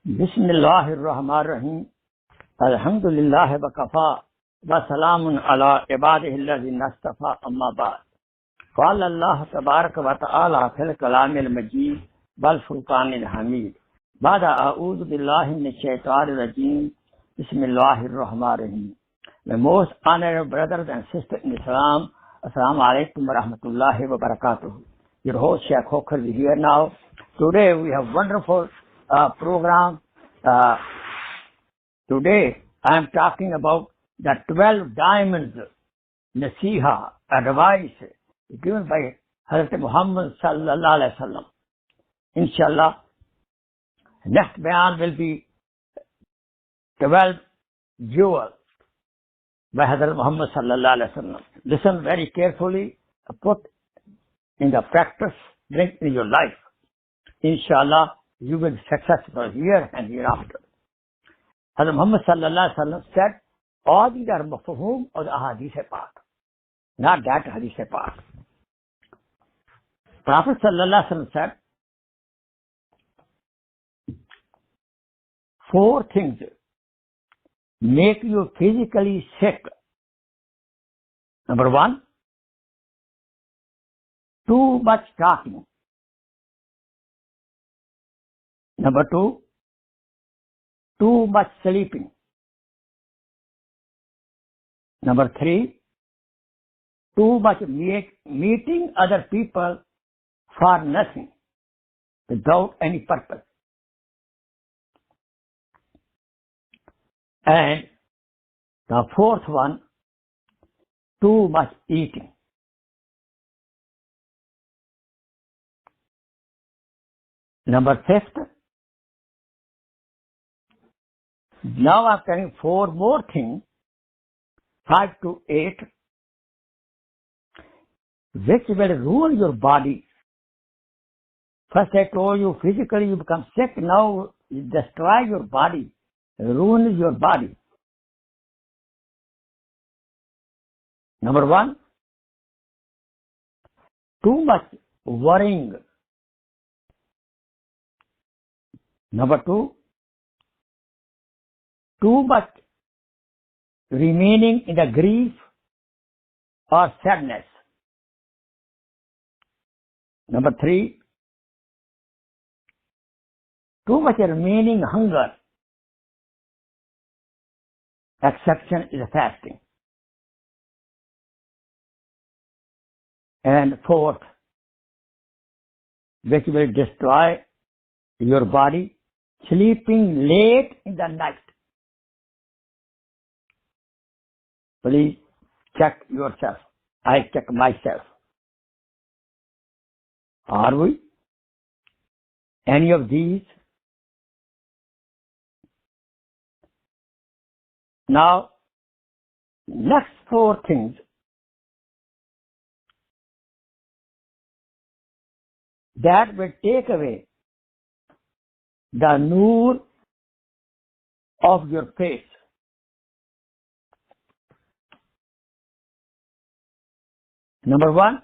Bismillahir-Rahmanir-Rahim. Alhamdulillah wa kafa wa salamun ala ibadihi alladhina istafa amma ba'd. Qala Allah tabaraka wa ta'ala fil kalamil majid wal furqanil hamid. Ba'da a'udhu billahi minash shaitanir rajim. Bismillahir-Rahmanir-Rahim. My most honored brothers and sisters in Islam, Assalamu alaikum wa rahmatullahi wa barakatuh. Your host Sheikh Khokhar is here now. Today we have wonderful program. Today I am talking about the 12 diamonds nasiha, advice given by Hazrat Muhammad sallallahu alaihi wasallam. Inshallah, next bayan will be 12 jewels by Hazrat Muhammad sallallahu alaihi wasallam. Listen very carefully, put in the practice, bring in your life. Inshallah, you will be successful here and hereafter. Hazrat Muhammad sallallahu alaihi wasallam said, all these are mafhum of the ahadith pak, not that hadith pak. Prophet sallallahu alaihi wasallam said, 4 things make you physically sick. Number 1, too much talking. Number 2, too much sleeping. Number 3, too much meeting other people for nothing, without any purpose. And the 4th one, too much eating. Number 5th, now I'm telling 4 more things, 5 to 8, which will ruin your body. First I told you physically you become sick, now you destroy your body, ruin your body. Number 1, too much worrying. Number 2, too much remaining in the grief or sadness. Number 3, too much remaining hunger. Exception is fasting. And 4th, which will destroy your body, sleeping late in the night. Please check yourself. I check myself. Are we any of these? Now, next 4 things that will take away the noor of your face. Number 1,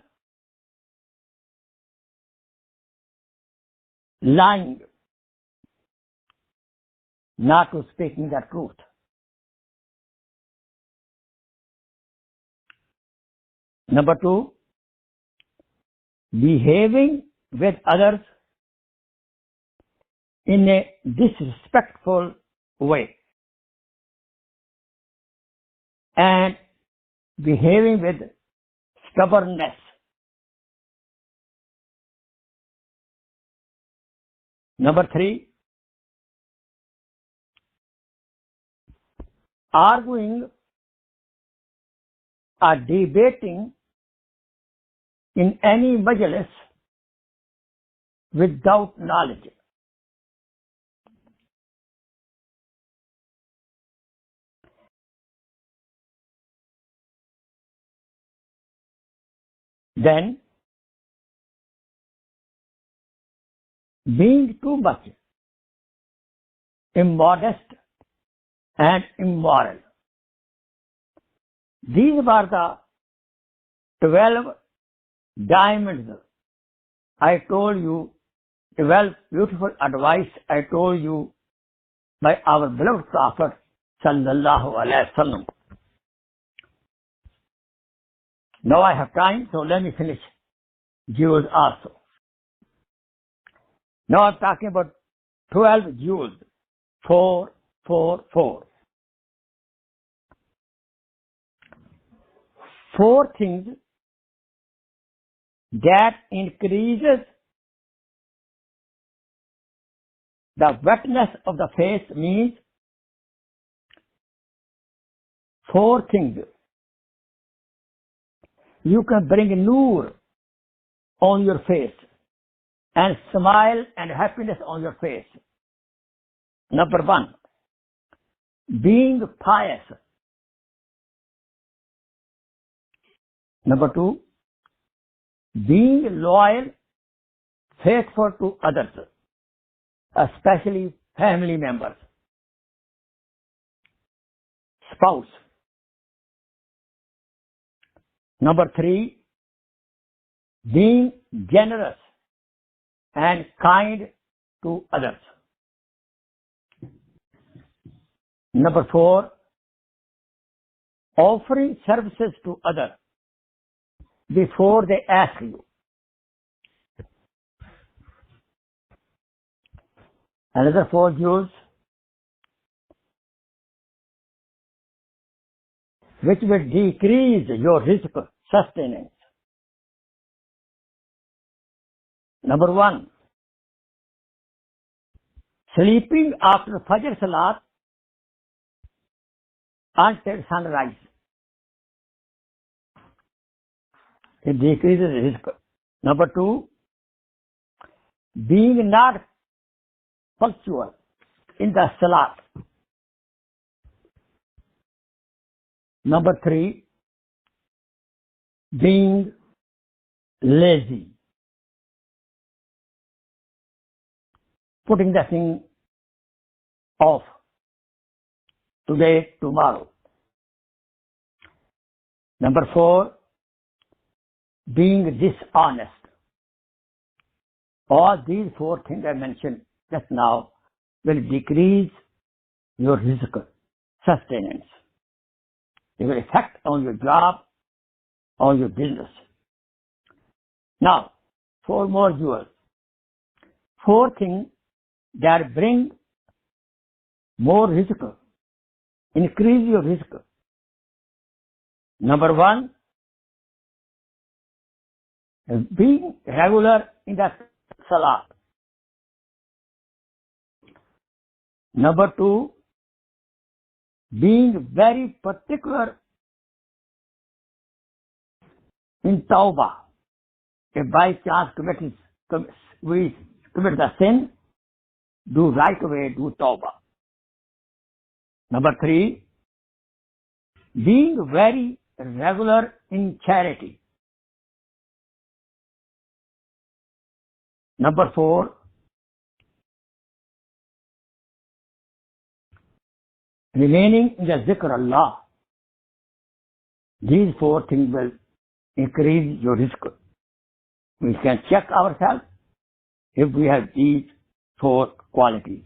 lying, not to speaking the truth. Number 2, behaving with others in a disrespectful way and behaving with stubbornness. Number 3, arguing or debating in any majlis without knowledge. Then, being too much immodest and immoral. These were the 12 diamonds. I told you 12 beautiful advice. I told you by our beloved Prophet sallallahu alaihi wasallam. Now I have time, so let me finish jewels also. Now I'm talking about 12 jewels. 4, 4, 4. 4 things that increases the wetness of the face means 4 things. You can bring noor on your face and smile and happiness on your face. Number 1, being pious. Number 2, being loyal, faithful to others, especially family members, spouse. Number 3, being generous and kind to others. Number 4, offering services to others before they ask you. Another 4 jewels which will decrease your risk sustenance. Number 1, sleeping after Fajr Salat until sunrise. It decreases risk. Number 2, being not punctual in the Salat. Number 3, being lazy, putting the thing off today, tomorrow. Number 4, being dishonest. All these 4 things I mentioned just now will decrease your risk sustenance. It will affect on your job, on your business. Now, 4 more jewels. 4 things that bring more risk, increase your risk. Number 1, being regular in the Salat. Number 2, being very particular in taubah. If by chance we commit the sin, do right away, do taubah. Number 3, being very regular in charity. Number 4, remaining in the zikr Allah. These 4 things will increase your risk. We can check ourselves if we have these 4 qualities.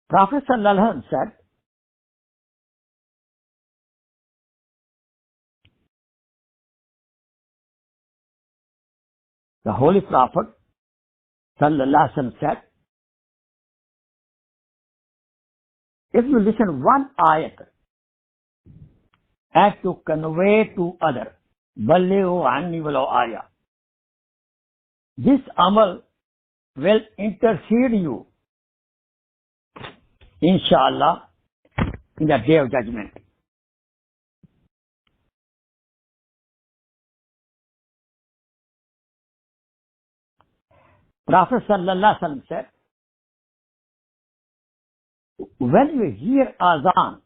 Prophet sallallahu alaihi wasallam said, the Holy Prophet sallallahu alaihi wasallam said, if you listen one ayat as to convey to other, ballighu anni walau ayah, this amal will intercede you, inshallah, in the day of judgment. Prophet sallallahu alaihi wasallam said, when you hear azan,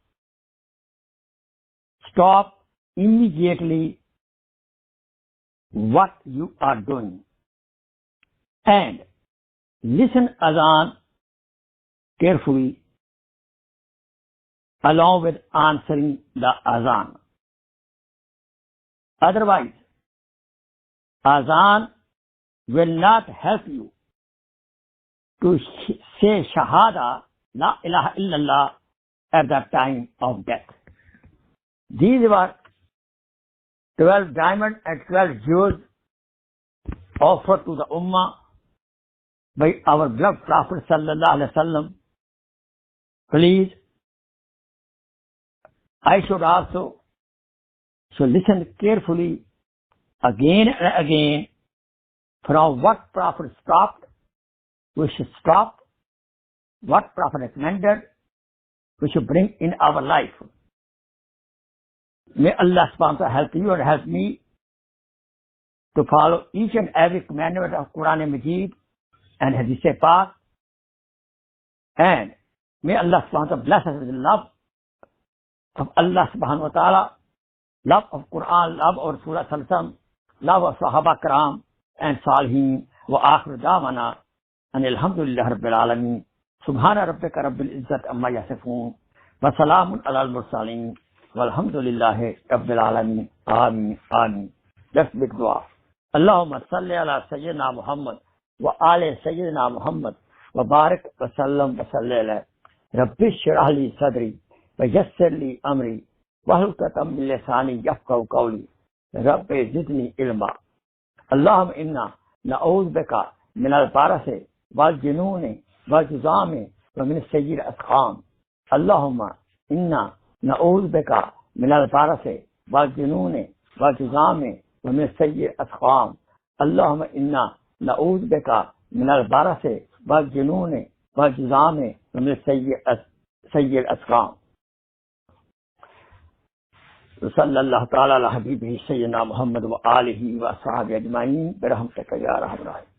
stop immediately what you are doing and listen azan carefully along with answering the azan. Otherwise, Azan will not help you to say Shahada, La ilaha illallah, at the time of death. These were 12 diamonds and 12 jewels offered to the Ummah by our beloved Prophet sallallahu alaihi wasallam. Please, I should listen carefully again and again. From what Prophet stopped, we should stop. What Prophet recommended, we should bring in our life. May Allah subhanahu wa ta'ala help you and help me to follow each and every commandment of Quran Majid and Hadith Pak. And may Allah subhanahu wa ta'ala bless us with the love of Allah subhanahu wa ta'ala, love of Quran, love of Rasulullah sallallahu alaihi wasallam, love of Sahaba Karam and Salihin. Wa akhir da'wana and alhamdulillah rabbil alamin. Subhana rabbika rabbil izzati amma yasifun. Wa salamun alal mursalin. Walhamdulillahi rabbil alamin. Amin. Amin. Let's make dua. Allahumma salli ala Sayyidina Muhammad wa ali Sayyidina Muhammad wa barik wa sallam wa salli alayhi. Rabbi shrah li sadri wa yassir li amri wahlul 'uqdatam min lisani yafqahu qawli. Rabbi zidni ilma. Allahumma inna na'udhu bika min al-barasi wal jununi wal juzami wa min sayyi'il asqam. Allahumma inna na'udhu bika min al-barasi wal jununi wal juzami wa min sayyi'il asqam. Allahumma inna na'udhu bika min al-barasi wal jununi wal juzami wa min sayyi'il asqam. صلى الله تعالى على حبيبه سيدنا محمد وآله وأصحابه أجمعين برحمتك يا أرحم الراحمين.